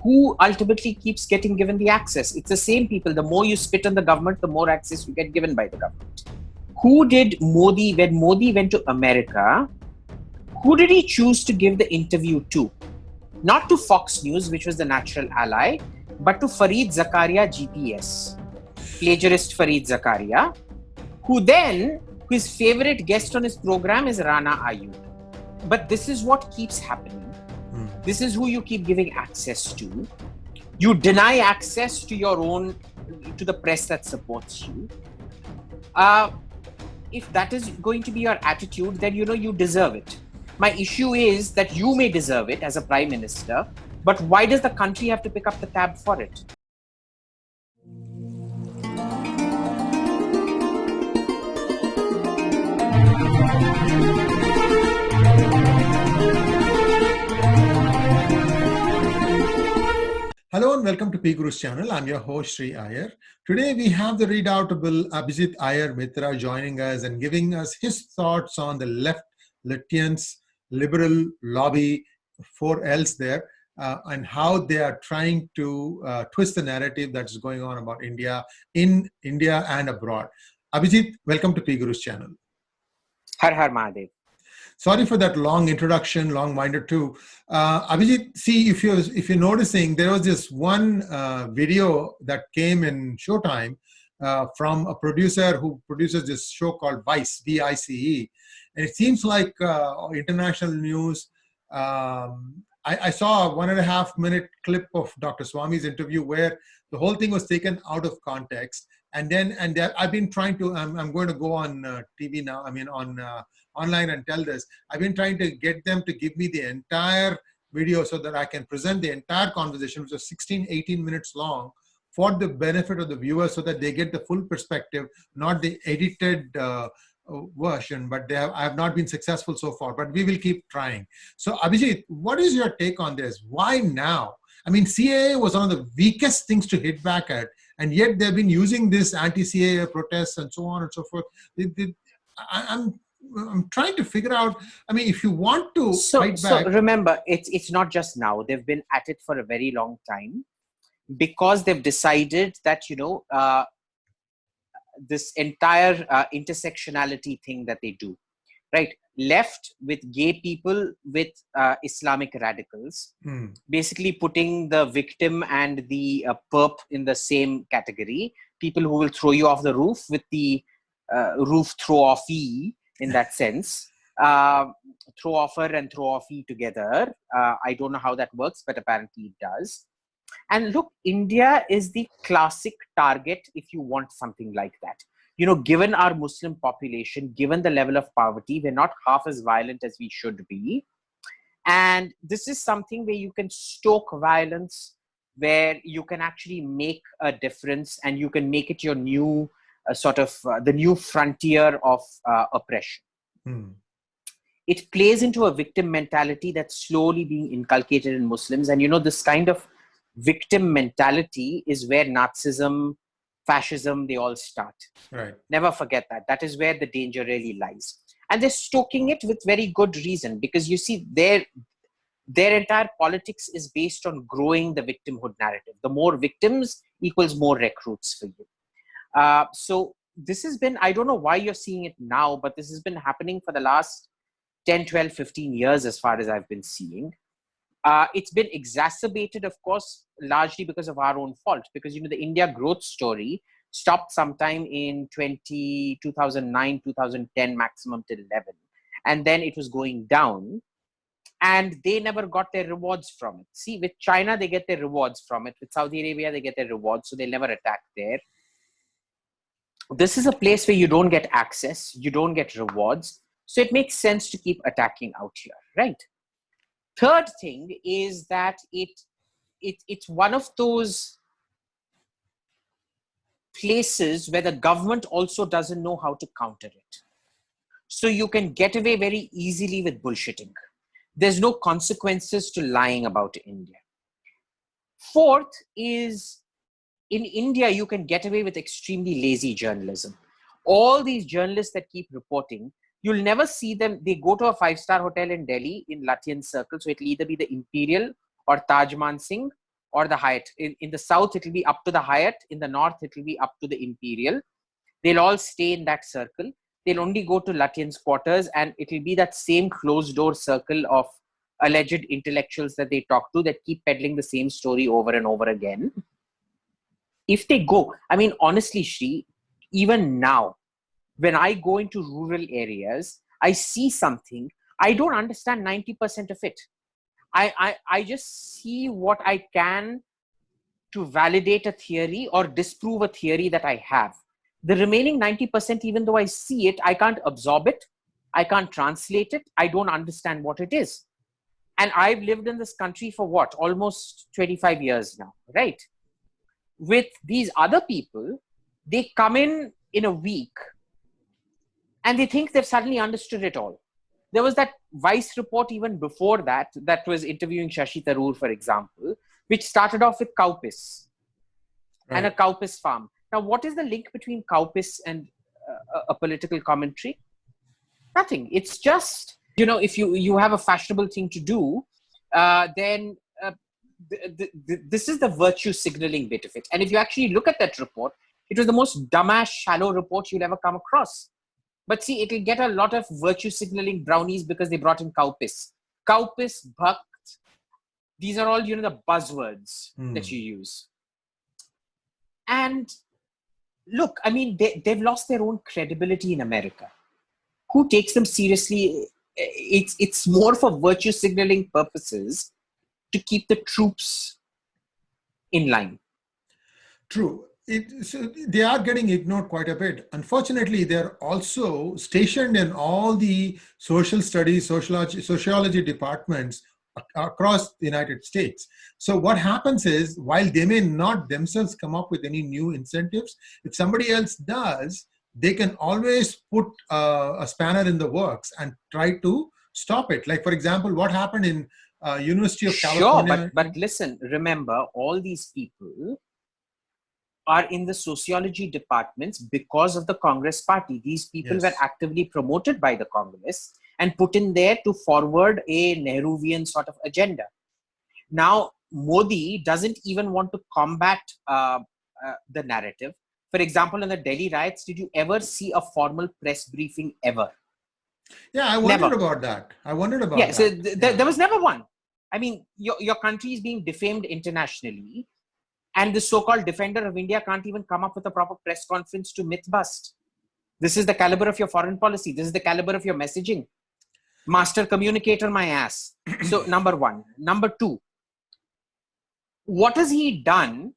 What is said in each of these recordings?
who ultimately keeps getting given the access? It's the same people. The more you spit on the government, the more access you get given by the government. Who did Modi, when Modi went to America, who did he choose to give the interview to? Not to Fox News, which was the natural ally, but to Fareed Zakaria GPS, plagiarist Fareed Zakaria, his favorite guest on his program is Rana Ayub. But this is what keeps happening. This is who you keep giving access to. You deny access to to the press that supports you. If that is going to be your attitude, then you deserve it. My issue is that you may deserve it as a prime minister, but why does the country have to pick up the tab for it? Hello and welcome to PGurus channel. I'm your host Sri Iyer. Today we have the redoubtable Abhijit Iyer-Mitra joining us and giving us his thoughts on the Left-Liberal Lobby, 4 L's there, and how they are trying to twist the narrative that's going on about India, in India and abroad. Abhijit, welcome to PGurus channel. Har Har Mahadev. Sorry for that long introduction, long-winded too. Abhijit, see, if you're noticing, there was this one video that came in Showtime from a producer who produces this show called Vice, VICE. And it seems like international news. I saw a 1.5-minute clip of Dr. Swami's interview where the whole thing was taken out of context. And I've been trying to, I'm going to go on TV now, online and tell this. I've been trying to get them to give me the entire video so that I can present the entire conversation, which was 16-18 minutes long, for the benefit of the viewers so that they get the full perspective, not the edited version, but I have not been successful so far, but we will keep trying. So Abhijit, what is your take on this? Why now? CAA was one of the weakest things to hit back at, and yet they've been using this anti-CAA protests and so on and so forth. I'm trying to figure out, if you want to fight back. So remember, it's not just now. They've been at it for a very long time because they've decided that, this entire intersectionality thing that they do, right? Left with gay people, with Islamic radicals, basically putting the victim and the perp in the same category. People who will throw you off the roof with the roof throw-offee, in that sense. Throw-offer and throw-offee together. I don't know how that works, but apparently it does. And look, India is the classic target if you want something like that. Given our Muslim population, given the level of poverty, we're not half as violent as we should be. And this is something where you can stoke violence, where you can actually make a difference, and you can make it your new the new frontier of oppression. It plays into a victim mentality that's slowly being inculcated in Muslims. And this kind of victim mentality is where Nazism, fascism, they all start. Right. Never forget that. That is where the danger really lies. And they're stoking it with very good reason, because you see, their entire politics is based on growing the victimhood narrative. The more victims equals more recruits for you. So this has been, I don't know why you're seeing it now, but this has been happening for the last 10, 12, 15 years as far as I've been seeing. It's been exacerbated, of course, largely because of our own fault, because, the India growth story stopped sometime in 2009, 2010, maximum till 11. And then it was going down, and they never got their rewards from it. See, with China, they get their rewards from it. With Saudi Arabia, they get their rewards, so they'll never attack there. This is a place where you don't get access, you don't get rewards, so it makes sense to keep attacking out here, right? Third thing is that it's one of those places where the government also doesn't know how to counter it. So you can get away very easily with bullshitting. There's no consequences to lying about India. Fourth is, in India, you can get away with extremely lazy journalism. All these journalists that keep reporting, you'll never see them. They go to a 5-star hotel in Delhi in Lutyens Circle. So it'll either be the Imperial or Taj Mansingh or the Hyatt. In the south, it will be up to the Hyatt. In the north, it will be up to the Imperial. They'll all stay in that circle. They'll only go to Lutyens' quarters, and it will be that same closed door circle of alleged intellectuals that they talk to that keep peddling the same story over and over again. If they go, I mean, honestly, Shri, even now, when I go into rural areas, I see something, I don't understand 90% of it. I just see what I can to validate a theory or disprove a theory that I have. The remaining 90%, even though I see it, I can't absorb it. I can't translate it. I don't understand what it is. And I've lived in this country for what? Almost 25 years now, right? With these other people, they come in a week and they think they've suddenly understood it all. There was that Vice report even before that was interviewing Shashi Tharoor, for example, which started off with cowpiss and a cowpiss farm. Now, what is the link between cowpiss and a political commentary? Nothing. It's just, if you have a fashionable thing to do, then this is the virtue signaling bit of it. And if you actually look at that report, it was the most dumbass, shallow report you'll ever come across. But see, it'll get a lot of virtue signaling brownies because they brought in cowpiss. Cowpiss, bhakt, these are all, the buzzwords that you use. And look, I mean, they've lost their own credibility in America. Who takes them seriously? It's more for virtue signaling purposes to keep the troops in line. True. So they are getting ignored quite a bit. Unfortunately, they're also stationed in all the social studies, sociology departments across the United States. So what happens is, while they may not themselves come up with any new incentives, if somebody else does, they can always put a spanner in the works and try to stop it. Like, for example, what happened in University of California. Sure, but listen, remember, all these people are in the sociology departments because of the Congress party. These people were actively promoted by the Congress and put in there to forward a Nehruvian sort of agenda. Now, Modi doesn't even want to combat the narrative. For example, in the Delhi riots, did you ever see a formal press briefing ever? Yeah, I wondered about that. Yeah, so there was never one. I mean, your country is being defamed internationally, and the so-called defender of India can't even come up with a proper press conference to myth bust. This is the caliber of your foreign policy. This is the caliber of your messaging. Master communicator, my ass. So, number one. Number two, what has he done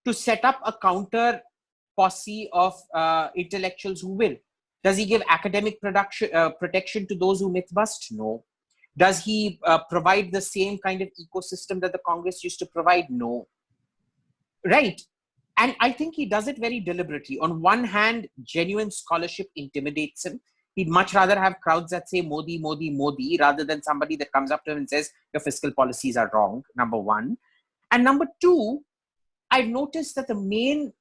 to set up a counter posse of intellectuals who will? Does he give academic protection to those who myth bust? No. Does he provide the same kind of ecosystem that the Congress used to provide? No. Right. And I think he does it very deliberately. On one hand, genuine scholarship intimidates him. He'd much rather have crowds that say Modi, Modi, Modi, rather than somebody that comes up to him and says, your fiscal policies are wrong, number one. And number two, I've noticed that the main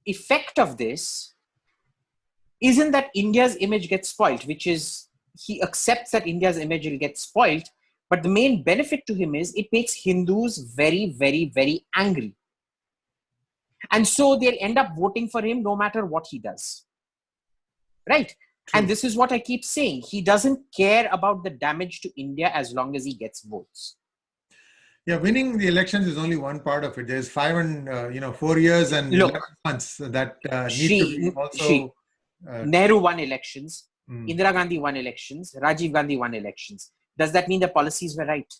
effect of this isn't that India's image gets spoiled, which is he accepts that India's image will get spoiled. But the main benefit to him is it makes Hindus very, very, very angry. And so they'll end up voting for him no matter what he does. Right? True. And this is what I keep saying. He doesn't care about the damage to India as long as he gets votes. Yeah, winning the elections is only one part of it. There's 4 years and 11 months that need to be also... Nehru won elections. Indira Gandhi won elections. Rajiv Gandhi won elections. Does that mean the policies were right?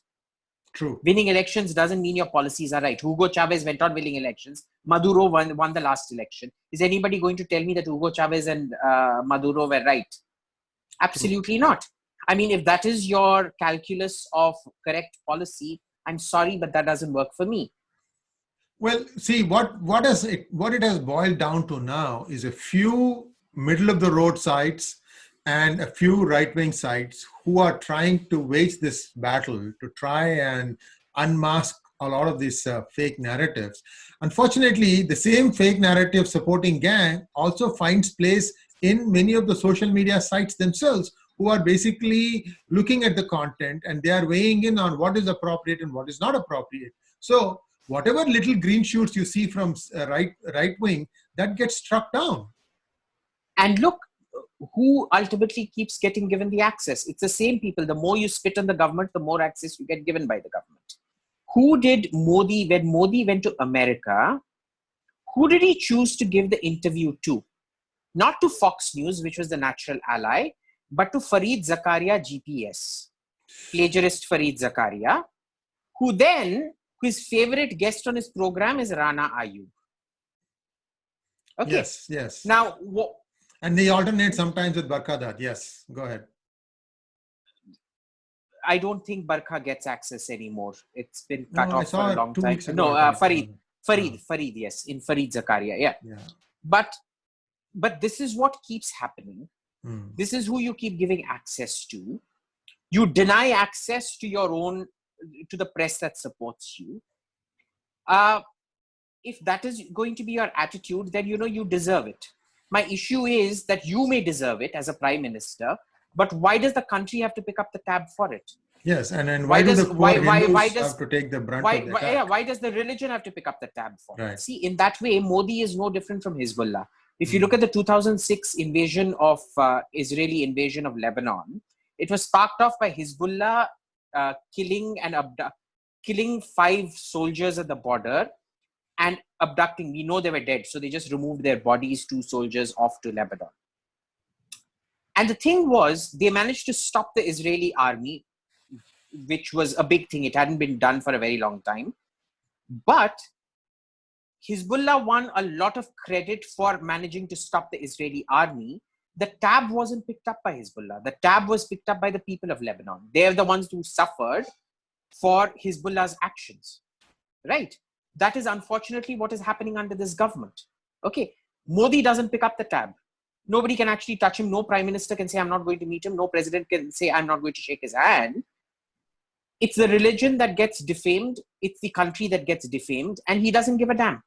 True. Winning elections doesn't mean your policies are right. Hugo Chavez went on winning elections. Maduro won the last election. Is anybody going to tell me that Hugo Chavez and Maduro were right? Absolutely not. I mean, if that is your calculus of correct policy, I'm sorry, but that doesn't work for me. Well, see, what it has boiled down to now is a few middle-of-the-road sites and a few right-wing sites who are trying to wage this battle to try and unmask a lot of these fake narratives. Unfortunately, the same fake narrative supporting gang also finds place in many of the social media sites themselves, who are basically looking at the content, and they are weighing in on what is appropriate and what is not appropriate. So whatever little green shoots you see from right wing, that gets struck down. And look, who ultimately keeps getting given the access? It's the same people. The more you spit on the government, the more access you get given by the government. Who did Modi, when Modi went to America, who did he choose to give the interview to? Not to Fox News, which was the natural ally, but to Fareed Zakaria GPS, plagiarist Fareed Zakaria, whose favorite guest on his program is Rana Ayub. Okay. Yes. Now, and they alternate sometimes with Barkhadat. Yes, go ahead. I don't think Barkha gets access anymore. It's been cut off for a long 2 time. weeks ago, Fareed, yes, in Fareed Zakaria, yeah. But this is what keeps happening. This is who you keep giving access to. You deny access to to the press that supports you. If that is going to be your attitude, then you deserve it. My issue is that you may deserve it as a prime minister, but why does the country have to pick up the tab for it? Yes, and why do the poor Hindus have to take the brunt of the attack? Why does the religion have to pick up the tab for it? Right. See, in that way, Modi is no different from Hezbollah. If you look at the 2006 Israeli invasion of Lebanon, it was sparked off by Hezbollah killing 5 soldiers at the border and abducting. We know they were dead, so they just removed their bodies, 2 soldiers, off to Lebanon. And the thing was, they managed to stop the Israeli army, which was a big thing. It hadn't been done for a very long time. But Hezbollah won a lot of credit for managing to stop the Israeli army. The tab wasn't picked up by Hezbollah. The tab was picked up by the people of Lebanon. They're the ones who suffered for Hezbollah's actions, right? That is unfortunately what is happening under this government. Okay, Modi doesn't pick up the tab. Nobody can actually touch him. No prime minister can say, I'm not going to meet him. No president can say, I'm not going to shake his hand. It's the religion that gets defamed. It's the country that gets defamed. And he doesn't give a damn.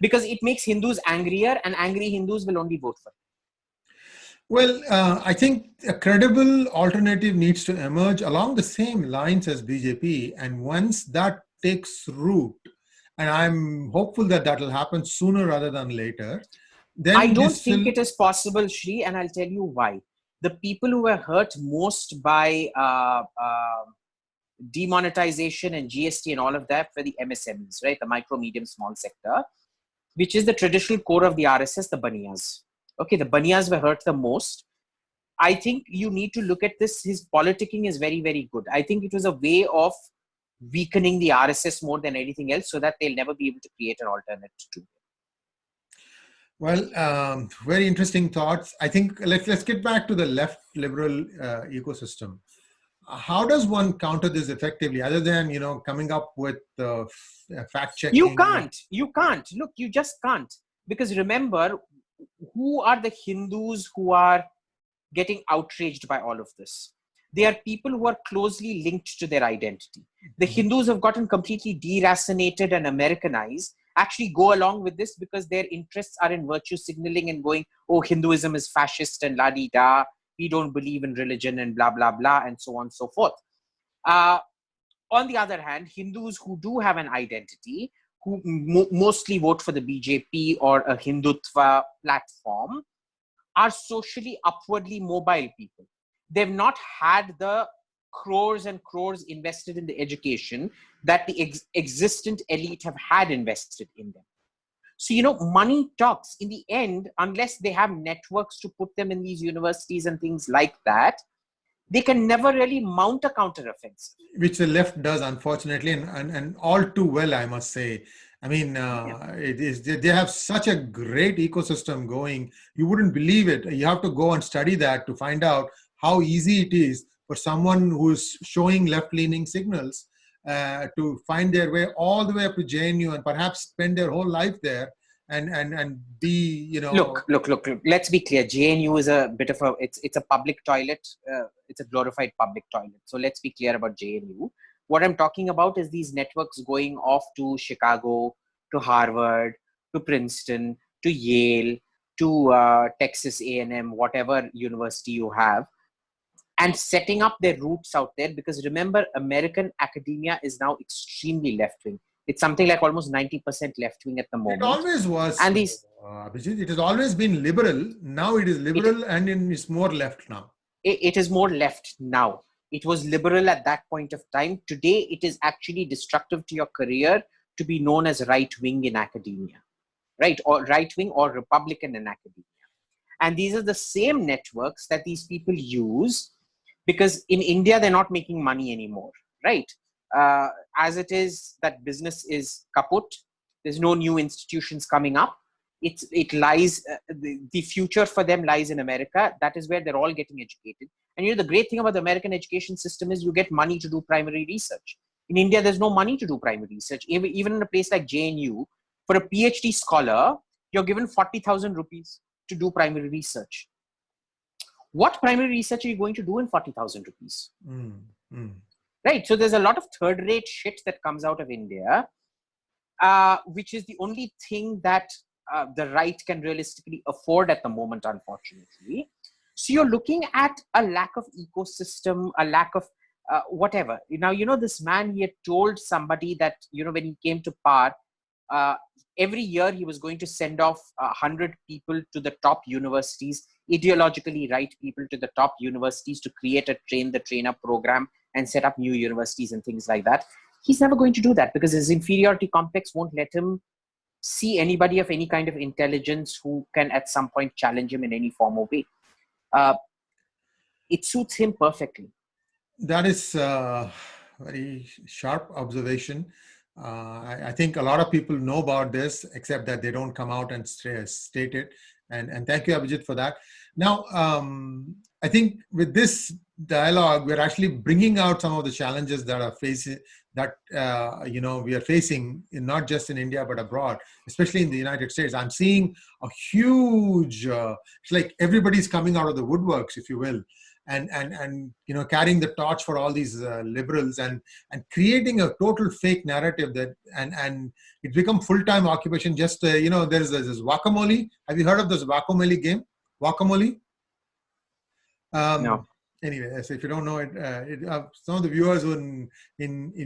Because it makes Hindus angrier, and angry Hindus will only vote for him. Well, I think a credible alternative needs to emerge along the same lines as BJP. And once that takes root, and I'm hopeful that that will happen sooner rather than later, then I don't think it is possible, Shri, and I'll tell you why. The people who were hurt most by demonetization and GST and all of that were the MSMEs, right? The micro, medium, small sector, which is the traditional core of the RSS, the Baniyas. Okay, the Baniyas were hurt the most. I think you need to look at this. His politicking is very, very good. I think it was a way of weakening the RSS more than anything else, so that they'll never be able to create an alternate to. Well, very interesting thoughts. I think let's get back to the left liberal ecosystem. How does one counter this effectively, other than coming up with fact checking? You can't. Look, you just can't, because remember, who are the Hindus who are getting outraged by all of this? They are people who are closely linked to their identity. The Hindus have gotten completely deracinated and Americanized, actually go along with this because their interests are in virtue signaling and going, oh, Hinduism is fascist and la-di-da, we don't believe in religion and blah, blah, blah, and so on and so forth. On the other hand, Hindus who do have an identity, who mostly vote for the BJP or a Hindutva platform, are socially upwardly mobile people. They've not had the crores and crores invested in the education that the existent elite have had invested in them. So, money talks. In the end, unless they have networks to put them in these universities and things like that, they can never really mount a counter-offensive. Which the left does, unfortunately, and all too well, I must say. I mean, they have such a great ecosystem going. You wouldn't believe it. You have to go and study that to find out how easy it is for someone who's showing left-leaning signals to find their way all the way up to JNU and perhaps spend their whole life there and be, Look. Let's be clear. JNU is a bit of it's a public toilet. It's a glorified public toilet. So let's be clear about JNU. What I'm talking about is these networks going off to Chicago, to Harvard, to Princeton, to Yale, to Texas A&M, whatever university you have. and setting up their roots out there. Because remember, American academia is now extremely left-wing. It's something like almost 90% left-wing at the moment. It always was, and these, Abhijit. It has always been liberal. Now it is liberal and it's more left now. It is more left now. It was liberal at that point of time. Today, it is actually destructive to your career to be known as right-wing in academia, right? Or right-wing or Republican in academia. And these are the same networks that these people use, because in India, they're not making money anymore, right? As it is, that business is kaput. There's no new institutions coming up. It lies, the future for them lies in America. That is where they're all getting educated. And the great thing about the American education system is you get money to do primary research. In India, there's no money to do primary research. Even in a place like JNU, for a PhD scholar, you're given 40,000 rupees to do primary research. What primary research are you going to do in 40,000 rupees? Right. So there's a lot of third-rate shit that comes out of India, which is the only thing that the right can realistically afford at the moment, unfortunately. So you're looking at a lack of ecosystem, a lack of whatever. Now, this man, he had told somebody that, when he came to power, every year he was going to send off 100 people to the top universities, ideologically right people to the top universities to create a train-the-trainer program and set up new universities and things like that. He's never going to do that because his inferiority complex won't let him see anybody of any kind of intelligence who can at some point challenge him in any form or way. It suits him perfectly. That is a very sharp observation. I think a lot of people know about this, except that they don't come out and state it. And thank you, Abhijit, for that. Now, I think with this dialogue, we're actually bringing out some of the challenges that are facing, that we are facing, not just in India but abroad, especially in the United States. I'm seeing a huge, it's like everybody's coming out of the woodworks, if you will, and carrying the torch for all these liberals and creating a total fake narrative that and it's become full-time occupation. Just there's this Guacamole. Have you heard of this Guacamole game? Guacamole. No. Anyway, so if you don't know it, some of the viewers in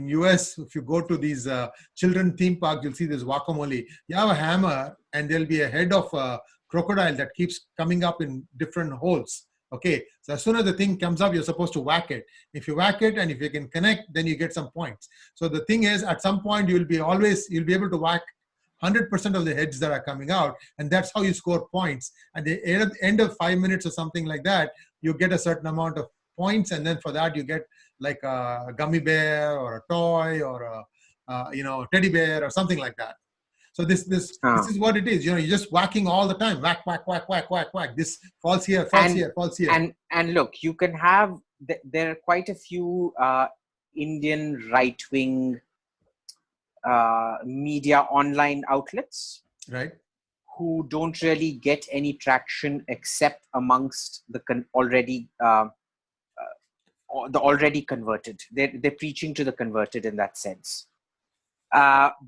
US, if you go to these children theme parks, you'll see this Guacamole. You have a hammer, and there'll be a head of a crocodile that keeps coming up in different holes. Okay, so as soon as the thing comes up, you're supposed to whack it. If you whack it and if you can connect, then you get some points. So the thing is, at some point, you'll be able to whack 100% of the heads that are coming out, and that's how you score points. At the end of 5 minutes or something like that, you get a certain amount of points, and then for that you get like a gummy bear or a toy or a teddy bear or something like that. So this is what it is. You're just whacking all the time. Whack, whack, whack, whack, whack, whack. This falls here, falls here, falls here. And look, you can have, there are quite a few Indian right-wing media online outlets, right, who don't really get any traction except amongst the already converted. They're preaching to the converted in that sense.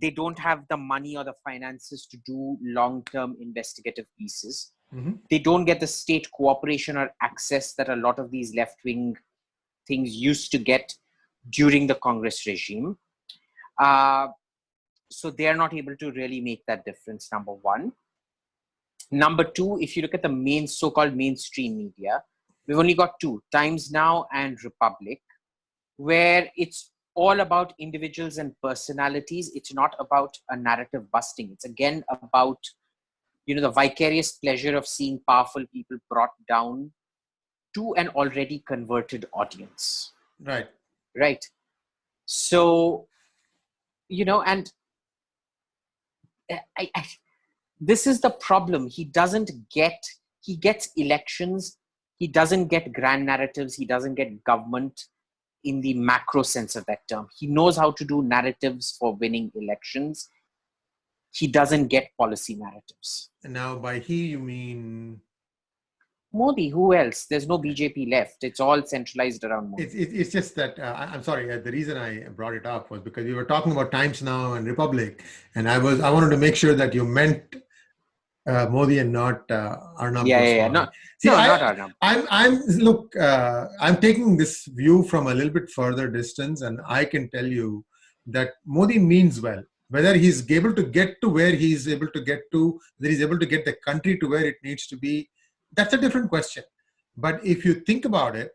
They don't have the money or the finances to do long-term investigative pieces. Mm-hmm. They don't get the state cooperation or access that a lot of these left-wing things used to get during the Congress regime. So they're not able to really make that difference, number one. Number two, if you look at the so-called mainstream media, we've only got two, Times Now and Republic, where it's all about individuals and personalities. It's not about a narrative busting. It's again about, the vicarious pleasure of seeing powerful people brought down to an already converted audience. Right. Right. So, and this is the problem. He gets elections. He doesn't get grand narratives. He doesn't get government in the macro sense of that term. He knows how to do narratives for winning elections. He doesn't get policy narratives. And now by he, you mean? Modi. Who else? There's no BJP left. It's all centralized around Modi. It's just that, I'm sorry, the reason I brought it up was because we were talking about Times Now and Republic, and I wanted to make sure that you meant Modi and not Arnab Yeah. Goswami. Not Arnab. I'm taking this view from a little bit further distance, and I can tell you that Modi means well. Whether he's able to get to where he's able to get to, whether he's able to get the country to where it needs to be, that's a different question. But if you think about it,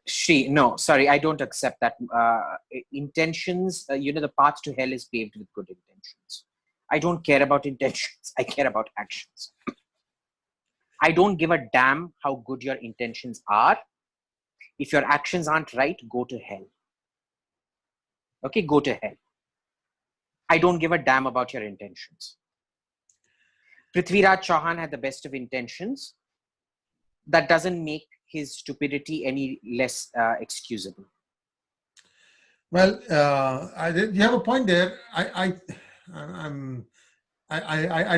no, sorry, I don't accept that. Intentions, the path to hell is paved with good intentions. I don't care about intentions. I care about actions. I don't give a damn how good your intentions are. If your actions aren't right, go to hell. Okay, go to hell. I don't give a damn about your intentions. Prithviraj Chauhan had the best of intentions. That doesn't make his stupidity any less excusable. Well, you have a point there. I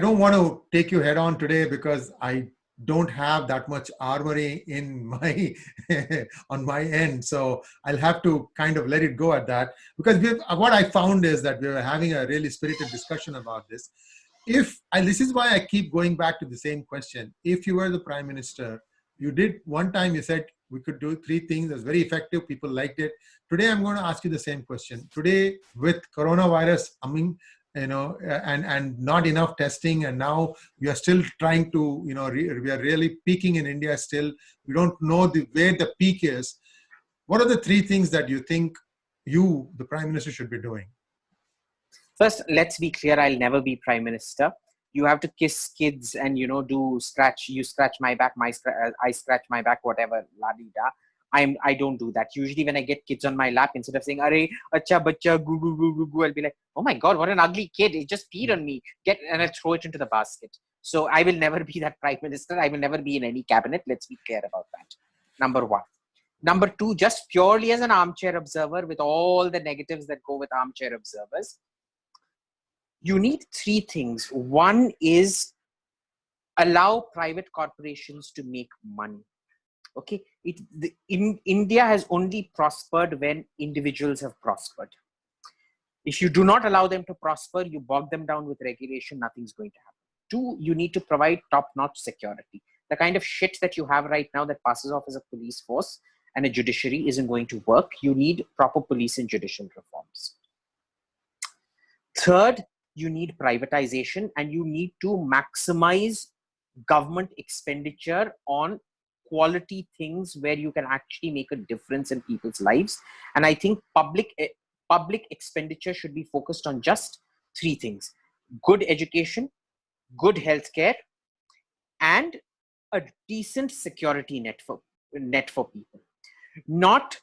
don't want to take you head on today because I don't have that much armory in my on my end, so I'll have to kind of let it go at that, because what I found is that we were having a really spirited discussion about this. This is why I keep going back to the same question. If you were the prime minister, you did one time, you said we could do 3 things. That's very effective. People liked it. Today, I'm going to ask you the same question. Today, with coronavirus coming, and not enough testing, and now we are still trying to, we are really peaking in India still. We don't know where the peak is. What are the 3 things that you think the prime minister, should be doing? First, let's be clear. I'll never be prime minister. You have to kiss kids and, you scratch my back, I scratch my back, whatever, la-di-da. I don't do that. Usually when I get kids on my lap, instead of saying, "Arey, acha bacha, goo, goo, goo, goo, goo," I'll be like, "Oh my God, what an ugly kid. It just peed on me." And I'll throw it into the basket. So I will never be that prime minister. I will never be in any cabinet. Let's be clear about that. Number 1. Number 2, just purely as an armchair observer, with all the negatives that go with armchair observers, you need 3 things. 1 is allow private corporations to make money. Okay, India has only prospered when individuals have prospered. If you do not allow them to prosper, you bog them down with regulation, nothing's going to happen. 2, you need to provide top-notch security. The kind of shit that you have right now that passes off as a police force and a judiciary isn't going to work. You need proper police and judicial reforms. 3rd, you need privatization, and you need to maximize government expenditure on quality things where you can actually make a difference in people's lives. And I think public expenditure should be focused on just 3 things: good education, good healthcare, and a decent security net for people. Not,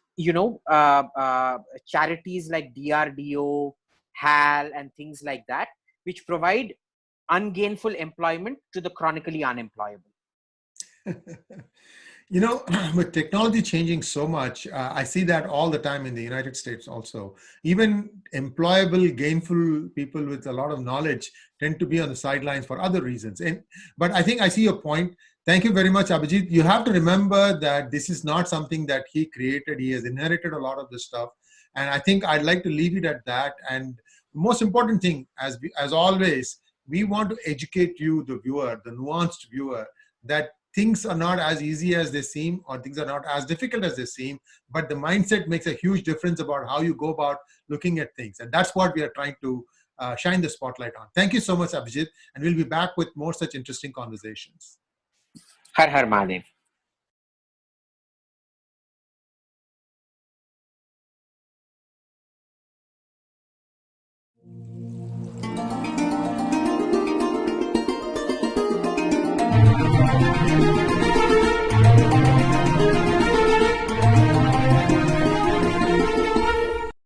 charities like DRDO, HAL, and things like that, which provide ungainful employment to the chronically unemployable. With technology changing so much, I see that all the time in the United States also. Even employable, gainful people with a lot of knowledge tend to be on the sidelines for other reasons. But I think I see your point. Thank you very much, Abhijit. You have to remember that this is not something that he created. He has inherited a lot of this stuff. And I think I'd like to leave it at that. And the most important thing, as always, we want to educate you, the viewer, the nuanced viewer, that things are not as easy as they seem, or things are not as difficult as they seem, but the mindset makes a huge difference about how you go about looking at things. And that's what we are trying to shine the spotlight on. Thank you so much, Abhijit. And we'll be back with more such interesting conversations. Har Har Mahadev.